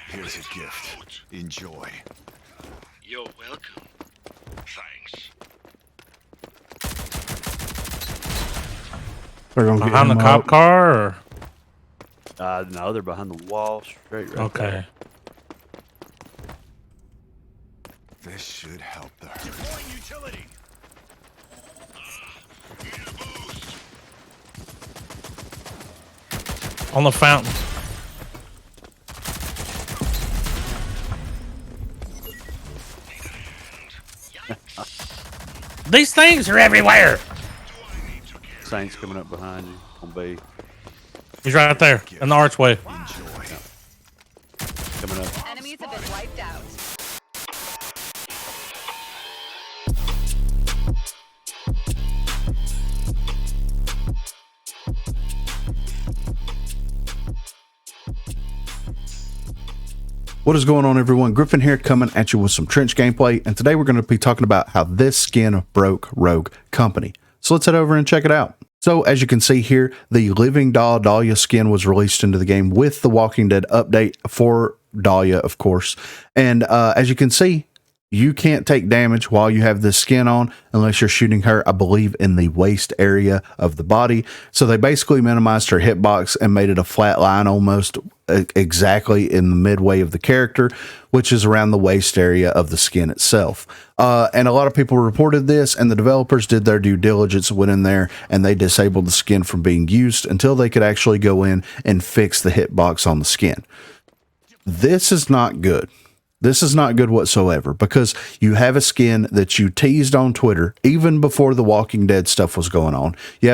Here's a gift. Enjoy. You're welcome. Thanks. We're gonna get Behind the him cop up. car? Or? No, they're behind the wall, straight right Okay. there. This should help the hurt. Deploying utility. Need a boost. On the fountain. These things are everywhere. Saints coming up behind you on B. He's right there in the archway. Enjoy. Coming up. Enemies have been wiped out. What is going on, everyone? Griffin here, coming at you with some trench gameplay, and today we're going to be talking about how this skin broke Rogue Company. So let's head over and check it out. So as you can see here, the Living Doll Dahlia skin was released into the game with the Walking Dead update for Dahlia, of course. And as you can see, you can't take damage while you have this skin on unless you're shooting her, I believe, in the waist area of the body. So they basically minimized her hitbox and made it a flat line almost exactly in the midway of the character, which is around the waist area of the skin itself. And a lot of people reported this, and the developers did their due diligence, went in there, and they disabled the skin from being used until they could actually go in and fix the hitbox on the skin. This is not good. This is not good whatsoever, because you have a skin that you teased on Twitter even before the Walking Dead stuff was going on. You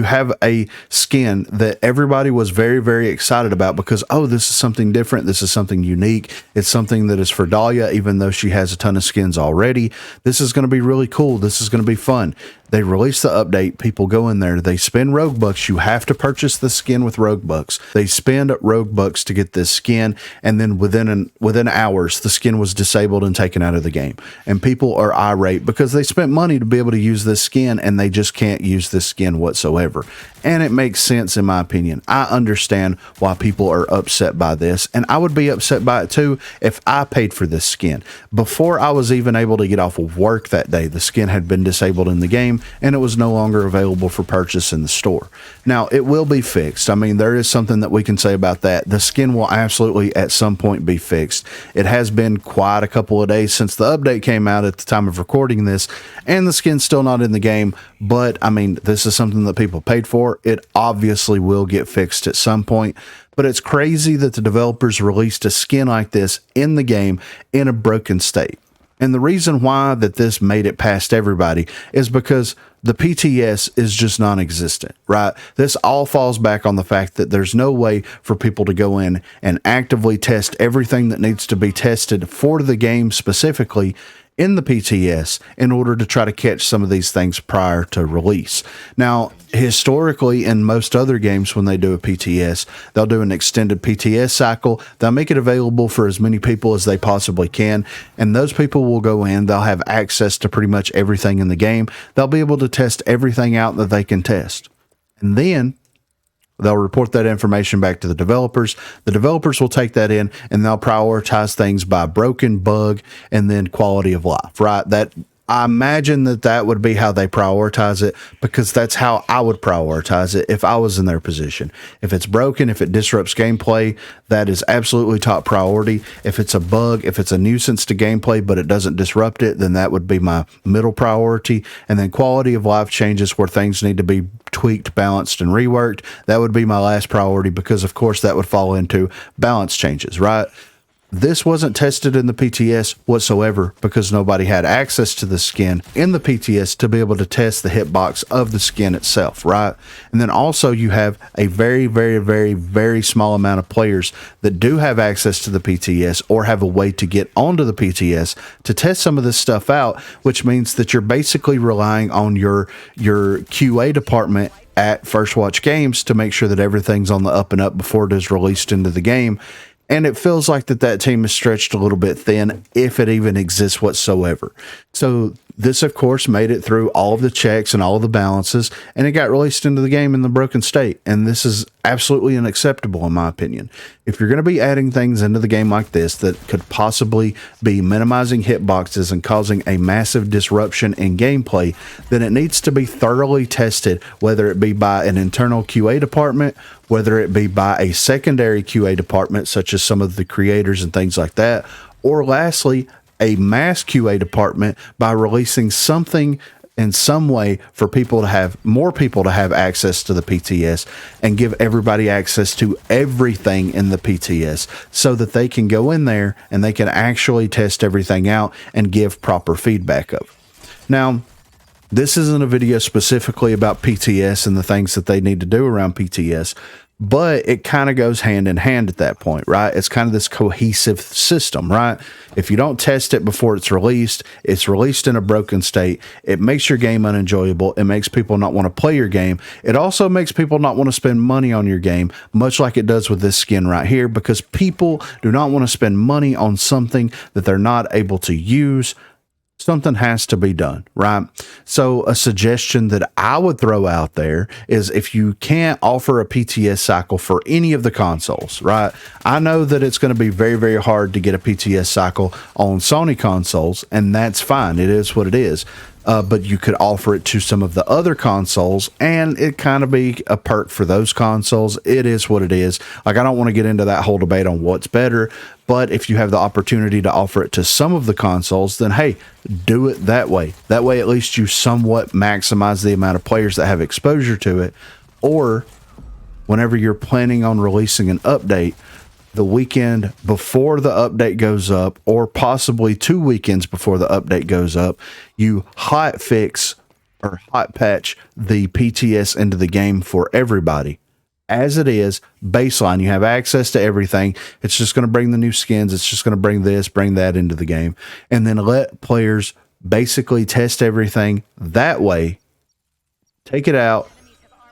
have a skin that everybody was very, very excited about because, oh, this is something different. This is something unique. It's something that is for Dahlia, even though she has a ton of skins already. This is going to be really cool. This is going to be fun. They release the update. People go in there. They spend Rogue Bucks. You have to purchase the skin with Rogue Bucks. They spend Rogue Bucks to get this skin, and then within hours, the skin was disabled and taken out of the game. And people are irate because they spent money to be able to use this skin, and they just can't use this skin whatsoever. And it makes sense, in my opinion. I understand why people are upset by this, and I would be upset by it too if I paid for this skin. Before I was even able to get off of work that day, the skin had been disabled in the game, and it was no longer available for purchase in the store. Now, it will be fixed. I mean, there is something that we can say about that. The skin will absolutely at some point be fixed. It has been quite a couple of days since the update came out at the time of recording this, and the skin's still not in the game, but I mean, this is something that people paid for. It obviously will get fixed at some point, but it's crazy that the developers released a skin like this in the game in a broken state. And the reason why that this made it past everybody is because the PTS is just non-existent, right? This all falls back on the fact that there's no way for people to go in and actively test everything that needs to be tested for the game specifically in the PTS in order to try to catch some of these things prior to release. Now, historically, in most other games, when they do a PTS, they'll do an extended PTS cycle. They'll make it available for as many people as they possibly can, and those people will go in. They'll have access to pretty much everything in the game. They'll be able to test everything out that they can test, and then they'll report that information back to the developers. The developers will take that in, and they'll prioritize things by broken, bug, and then quality of life, right? That I imagine that would be how they prioritize it, because that's how I would prioritize it if I was in their position. If it's broken, if it disrupts gameplay, that is absolutely top priority. If it's a bug, if it's a nuisance to gameplay, but it doesn't disrupt it, then that would be my middle priority. And then quality of life changes where things need to be tweaked, balanced, and reworked. That would be my last priority, because of course that would fall into balance changes, right? This wasn't tested in the PTS whatsoever because nobody had access to the skin in the PTS to be able to test the hitbox of the skin itself, right? And then also you have a very, very, very, very small amount of players that do have access to the PTS or have a way to get onto the PTS to test some of this stuff out, which means that you're basically relying on your QA department at First Watch Games to make sure that everything's on the up and up before it is released into the game. And it feels like that team is stretched a little bit thin, if it even exists whatsoever. So this, of course, made it through all of the checks and all of the balances, and it got released into the game in the broken state. And this is absolutely unacceptable, in my opinion. If you're going to be adding things into the game like this that could possibly be minimizing hitboxes and causing a massive disruption in gameplay, then it needs to be thoroughly tested, whether it be by an internal QA department, whether it be by a secondary QA department, such as some of the creators and things like that, or lastly, a mass QA department by releasing something in some way for more people to have access to the PTS and give everybody access to everything in the PTS so that they can go in there and they can actually test everything out and give proper feedback of. Now, this isn't a video specifically about PTS and the things that they need to do around PTS, but it kind of goes hand in hand at that point, right? It's kind of this cohesive system, right? If you don't test it before it's released in a broken state. It makes your game unenjoyable. It makes people not want to play your game. It also makes people not want to spend money on your game, much like it does with this skin right here, because people do not want to spend money on something that they're not able to use. Something has to be done, right? So a suggestion that I would throw out there is, if you can't offer a PTS cycle for any of the consoles, right? I know that it's going to be very, very hard to get a PTS cycle on Sony consoles, and that's fine. It is what it is. But you could offer it to some of the other consoles, and it kind of be a perk for those consoles. It is what it is. Like, I don't want to get into that whole debate on what's better, but if you have the opportunity to offer it to some of the consoles, then hey, do it that way. That way, at least you somewhat maximize the amount of players that have exposure to it. Or whenever you're planning on releasing an update, the weekend before the update goes up, or possibly 2 weekends before the update goes up, you hot fix or hot patch the PTS into the game for everybody. As it is, baseline, you have access to everything. It's just going to bring the new skins. It's just going to bring this, bring that into the game. And then let players basically test everything that way. Take it out.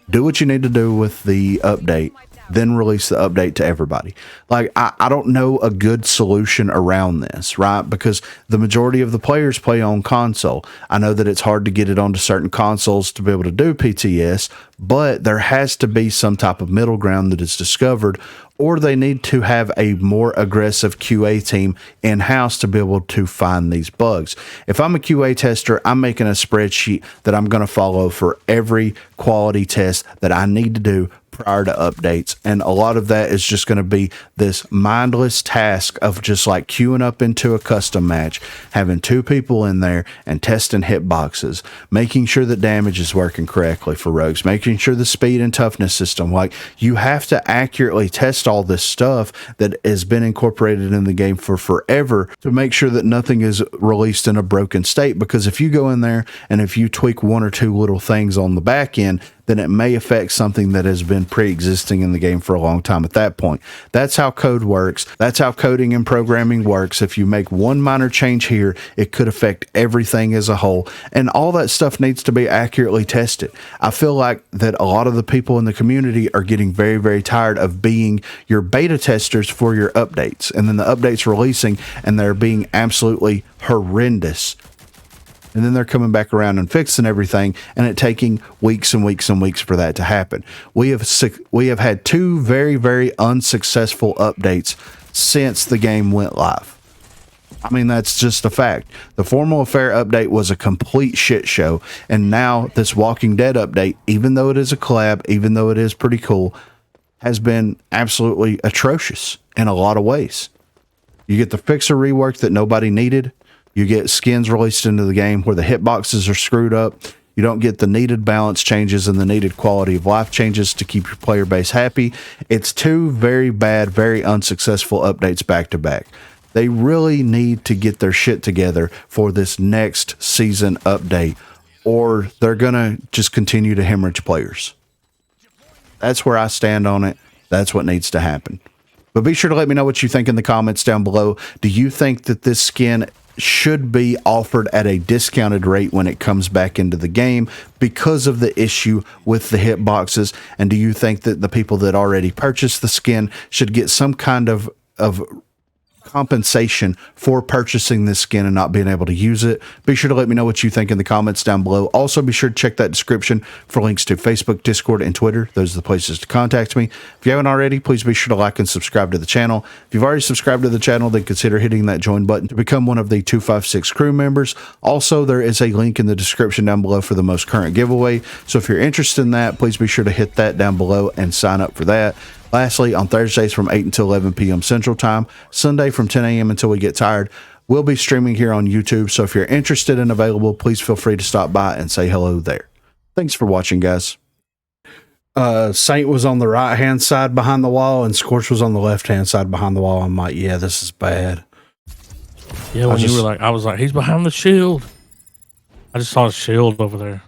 Do what you need to do with the update, then release the update to everybody. Like, I don't know a good solution around this, right? Because the majority of the players play on console. I know that it's hard to get it onto certain consoles to be able to do PTS, but there has to be some type of middle ground that is discovered, or they need to have a more aggressive QA team in-house to be able to find these bugs. If I'm a QA tester, I'm making a spreadsheet that I'm going to follow for every quality test that I need to do prior to updates. And a lot of that is just going to be this mindless task of just like queuing up into a custom match, having 2 people in there and testing hitboxes, making sure that damage is working correctly for rogues, making sure the speed and toughness system, like, you have to accurately test all this stuff that has been incorporated in the game for forever to make sure that nothing is released in a broken state. Because if you go in there and if you tweak 1 or 2 little things on the back end, then it may affect something that has been pre-existing in the game for a long time at that point. That's how code works. That's how coding and programming works. If you make one minor change here, it could affect everything as a whole. And all that stuff needs to be accurately tested. I feel like that a lot of the people in the community are getting very, very tired of being your beta testers for your updates. And then the updates releasing and they're being absolutely horrendous. And then they're coming back around and fixing everything, and it taking weeks and weeks and weeks for that to happen. We have had 2 very, very unsuccessful updates since the game went live. I mean, that's just a fact. The Formal Affair update was a complete shit show, and now this Walking Dead update, even though it is a collab, even though it is pretty cool, has been absolutely atrocious in a lot of ways. You get the fixer rework that nobody needed. You get skins released into the game where the hitboxes are screwed up. You don't get the needed balance changes and the needed quality of life changes to keep your player base happy. It's 2 very bad, very unsuccessful updates back to back. They really need to get their shit together for this next season update, or they're going to just continue to hemorrhage players. That's where I stand on it. That's what needs to happen. But be sure to let me know what you think in the comments down below. Do you think that this skin should be offered at a discounted rate when it comes back into the game because of the issue with the hitboxes? And do you think that the people that already purchased the skin should get some kind of of compensation for purchasing this skin and not being able to use it. Be sure to let me know what you think in the comments down below. Also, be sure to check that description for links to Facebook, Discord, and Twitter. Those are the places to contact me. If you haven't already, please be sure to like and subscribe to the channel. If you've already subscribed to the channel, then consider hitting that join button to become one of the 256 crew members. Also, there is a link in the description down below for the most current giveaway. So if you're interested in that, please be sure to hit that down below and sign up for that. Lastly, on Thursdays from 8 until 11 p.m. Central Time, Sunday from 10 a.m. until we get tired, we'll be streaming here on YouTube. So if you're interested and available, please feel free to stop by and say hello there. Thanks for watching, guys. Saint was on the right-hand side behind the wall, and Scorch was on the left-hand side behind the wall. I'm like, yeah, this is bad. Yeah, when you were like, I was like, he's behind the shield. I just saw a shield over there.